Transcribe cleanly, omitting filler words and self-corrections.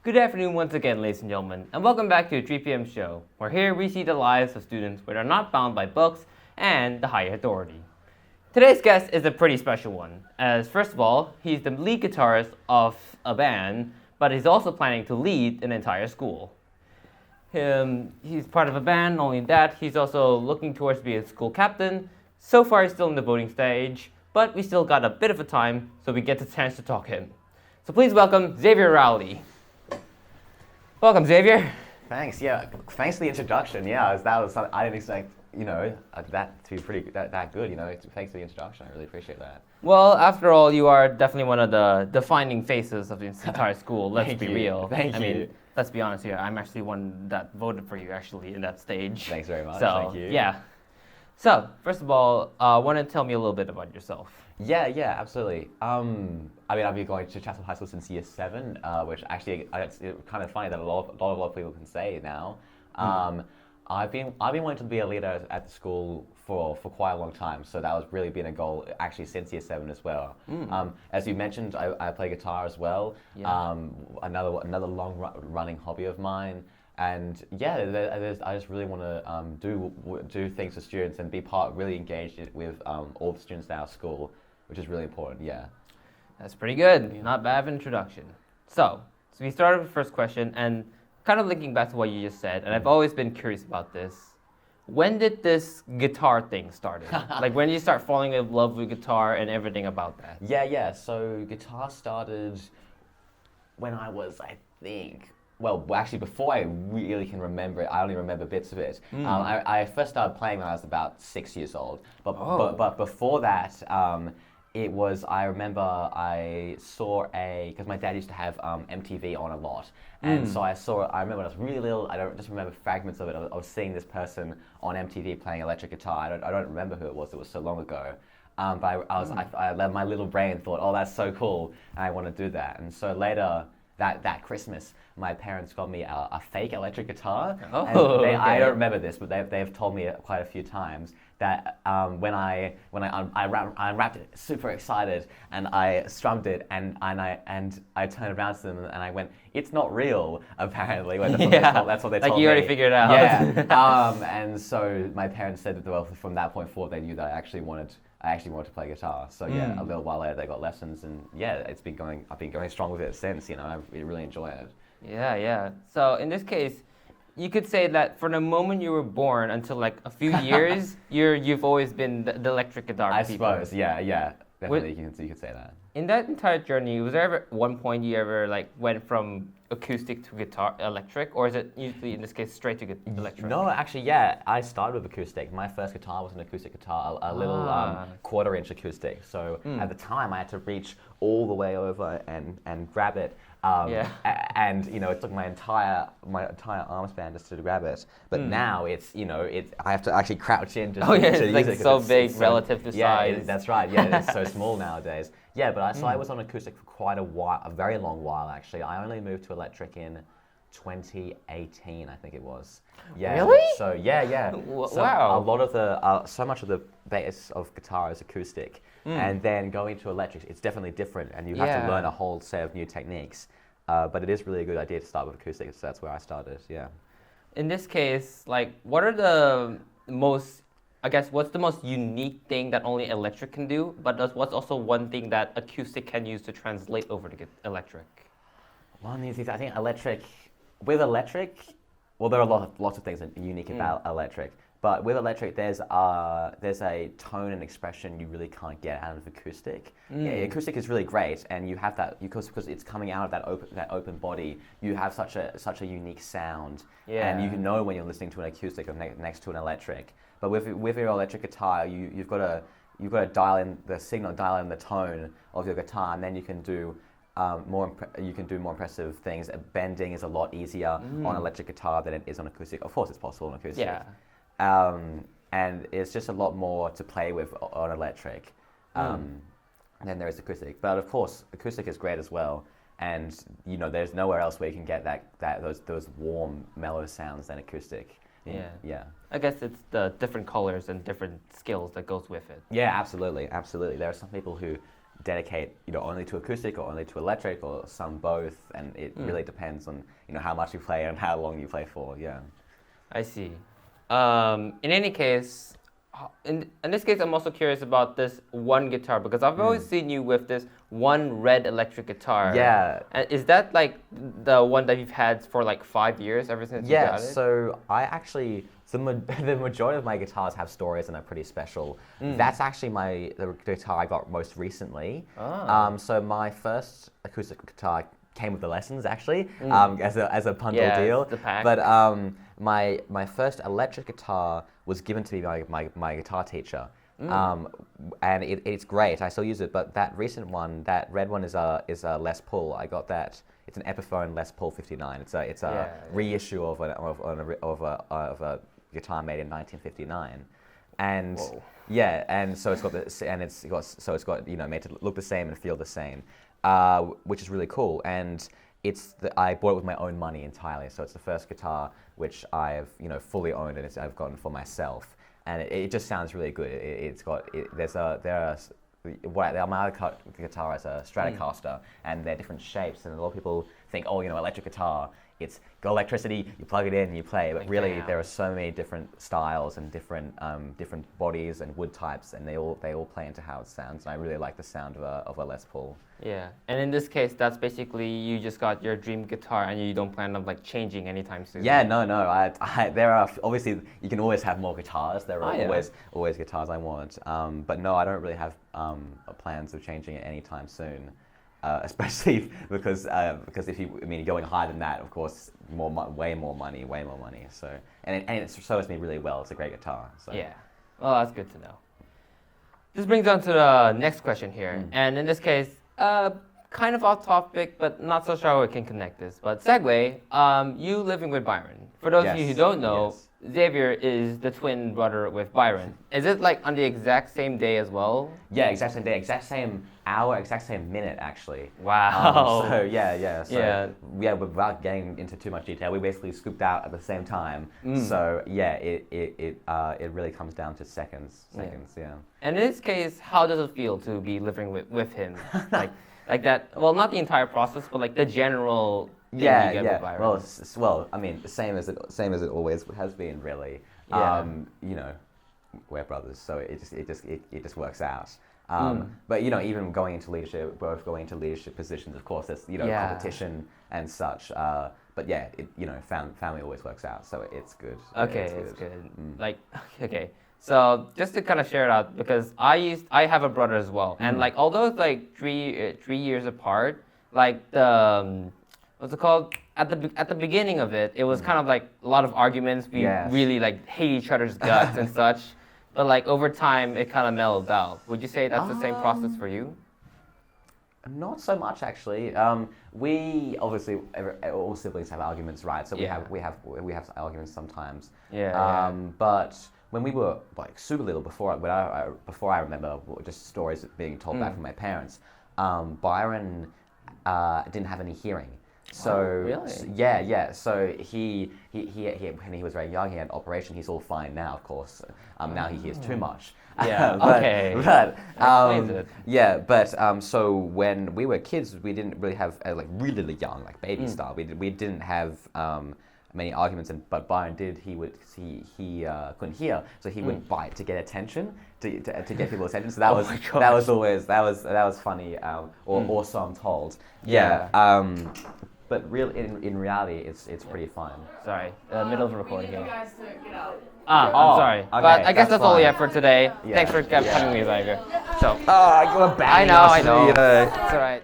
Good afternoon once again, ladies and gentlemen, and welcome back to the 3 p.m. show, where here we see the lives of students that are not bound by books and the higher authority. Today's guest is a pretty special one, as first of all, he's the lead guitarist of a band, but he's also planning to lead an entire school. He's part of a band, not only that, he's also looking towards being a school captain. So far, he's still in the voting stage, but we still got a bit of a time, so we get the chance to talk to him. So please welcome Xavier Rowley. Welcome, Xavier. Thanks. Yeah. Thanks for the introduction. Yeah, that was something I didn't expect. That to be pretty that good. Thanks for the introduction. I really appreciate that. Well, after all, you are definitely one of the defining faces of this entire school. Let's be real. Thank you. mean, let's be honest here. I'm actually one that voted for you actually in that stage. Thanks very much. So, Thank you. yeah. So, first of all, want to tell me a little bit about yourself? Yeah, absolutely. I've been going to Chatsworth High School since year 7, which actually it's kind of funny that a lot of people can say now. I've been wanting to be a leader at the school for quite a long time, so that was really been a goal actually since year 7 as well. As you mentioned, I play guitar as well. Yeah. Another running hobby of mine. And yeah, I just really want to do things for students and be really engaged with all the students at our school, which is really important. Yeah. That's pretty good. Yeah. Not bad of an introduction. So we started with the first question, and kind of linking back to what you just said, and I've always been curious about this. When did this guitar thing start? Like, when did you start falling in love with guitar and everything about that? Yeah. So guitar started when I was, I think, well, actually, before I really can remember it, I only remember bits of it. I first started playing when I was about 6 years old. But before that, I remember I saw because my dad used to have MTV on a lot. And so I remember when I was really little, I don't just remember fragments of it. I was seeing this person on MTV playing electric guitar. I don't remember who it was so long ago. But my little brain thought, oh, that's so cool, and I want to do that. And so later, that Christmas, my parents got me a fake electric guitar. I don't remember this, but they've told me quite a few times that when I unwrapped it, super excited, and I strummed it, and I turned around to them and I went, "It's not real." Apparently, that's what they told me. Like you already figured it out. Yeah. And so my parents said that, well, from that point forward, they knew that I actually wanted to play guitar. So yeah, a little while later they got lessons, and yeah, I've been going strong with it since. I really enjoy it. Yeah. So in this case, you could say that from the moment you were born until like a few years, you've always been the electric guitar. I suppose. Yeah. Definitely, you could say that. In that entire journey, was there ever one point you ever like went from acoustic to guitar electric, or is it usually in this case straight to electric? No, actually, yeah, I started with acoustic. My first guitar was an acoustic guitar, a little quarter-inch acoustic. So at the time, I had to reach all the way over and grab it. And it took my entire arm span just to grab it. But now I have to actually crouch in just to use it. It's like so big relative to size. Yeah, that's right. Yeah, it's so small nowadays. Yeah, but I was on acoustic for quite a while, a very long while actually. I only moved to electric in 2018, I think it was. Yeah. Really? So yeah. So wow. A lot of so much of the base of guitar is acoustic, and then going to electric, it's definitely different, and you have to learn a whole set of new techniques. But it is really a good idea to start with acoustic, so that's where I started. Yeah. In this case, like, what are the most? I guess what's the most unique thing that only electric can do, but what's also one thing that acoustic can use to translate over to electric? One of these things, I think with electric, well, there are lots of things that are unique about electric, but with electric, there's a tone and expression you really can't get out of acoustic. Yeah, acoustic is really great, and you have that because it's coming out of that open body. You have such a unique sound, and you can know when you're listening to an acoustic or next to an electric. But with your electric guitar, you've got to dial in the signal, dial in the tone of your guitar, and then you can do more impressive things. Bending is a lot easier on electric guitar than it is on acoustic. Of course, it's possible on acoustic. Yeah. And it's just a lot more to play with on electric than there is acoustic. But of course, acoustic is great as well. And there's nowhere else where you can get those warm, mellow sounds than acoustic. Yeah. I guess it's the different colors and different skills that goes with it. Yeah, absolutely. There are some people who dedicate, only to acoustic or only to electric or some both, and it really depends on, how much you play and how long you play for. Yeah. I see. In any case, in this case, I'm also curious about this one guitar because I've always seen you with this one red electric guitar. Yeah. And is that like the one that you've had for like 5 years ever since you got it? So I actually, the majority of my guitars have stories and are pretty special. That's actually the guitar I got most recently. So my first acoustic guitar came with the lessons actually, as a bundle deal. The pack. But my first electric guitar was given to me by my guitar teacher. And it's great. I still use it, but that recent one, that red one, is a Les Paul. I got that. It's an Epiphone Les Paul 59. It's a reissue of a guitar made in 1959, and and so it's got this, and it's got made to look the same and feel the same, which is really cool. And I bought it with my own money entirely. So it's the first guitar which I've fully owned, and I've gotten for myself. And it just sounds really good. My other guitar is a Stratocaster, and they're different shapes. And a lot of people think, electric guitar, it's got electricity, you plug it in, and you play. But really, there are so many different styles and different bodies and wood types, and they all play into how it sounds. And I really like the sound of a Les Paul. Yeah, and in this case, that's basically you just got your dream guitar, and you don't plan on like changing anytime soon. Yeah, no. There are obviously, you can always have more guitars. There are always guitars I want. But no, I don't really have plans of changing it anytime soon. Especially because you're going higher than that, of course, way more money. So and it serves me really well. It's a great guitar. So. Yeah, well, that's good to know. This brings on to the next question here, and in this case, kind of off topic, but not so sure how we can connect this. But segue, you living with Byron. For those of you who don't know, Xavier is the twin brother with Byron. Is it like on the exact same day as well? Yeah, exact same day, exact same hour, exact same minute, actually. Wow. So without getting into too much detail, we basically scooped out at the same time. So yeah, it really comes down to seconds. Yeah. And in this case, how does it feel to be living with him? like that? Well, not the entire process, but like the general. Yeah. Well, I mean, the same as it always has been, really. Yeah. We're brothers, so it just works out. But even going into leadership, both going into leadership positions, of course, there's competition and such. But yeah, family always works out, so it's good. Okay, it's good. Okay. So just to kind of share it out, because I have a brother as well, and like although it's like 3 years apart, like the what's it called? At the beginning of it, it was kind of like a lot of arguments. We really like hate each other's guts and such. But like over time, it kind of mellowed out. Would you say that's the same process for you? Not so much, actually. We obviously all siblings have arguments, right? So we have arguments sometimes. But when we were like super little, before I remember just stories being told back from my parents, Byron didn't have any hearing. So really? So he when he was very young, he had an operation. He's all fine now, of course. Now he hears too much. Yeah. So when we were kids, we didn't really have like really young, like baby style. We didn't have many arguments, but Byron did. He couldn't hear, so he would bite to get attention, to get people's attention. So that was funny, or so I'm told. But really, in reality, it's pretty fun. Sorry, middle of recording here. You guys to get out. I'm sorry. Okay, but I guess that's all we fine. have for today. Yeah. Thanks for coming with me, Xavier. So. You're bad. I know. It's alright.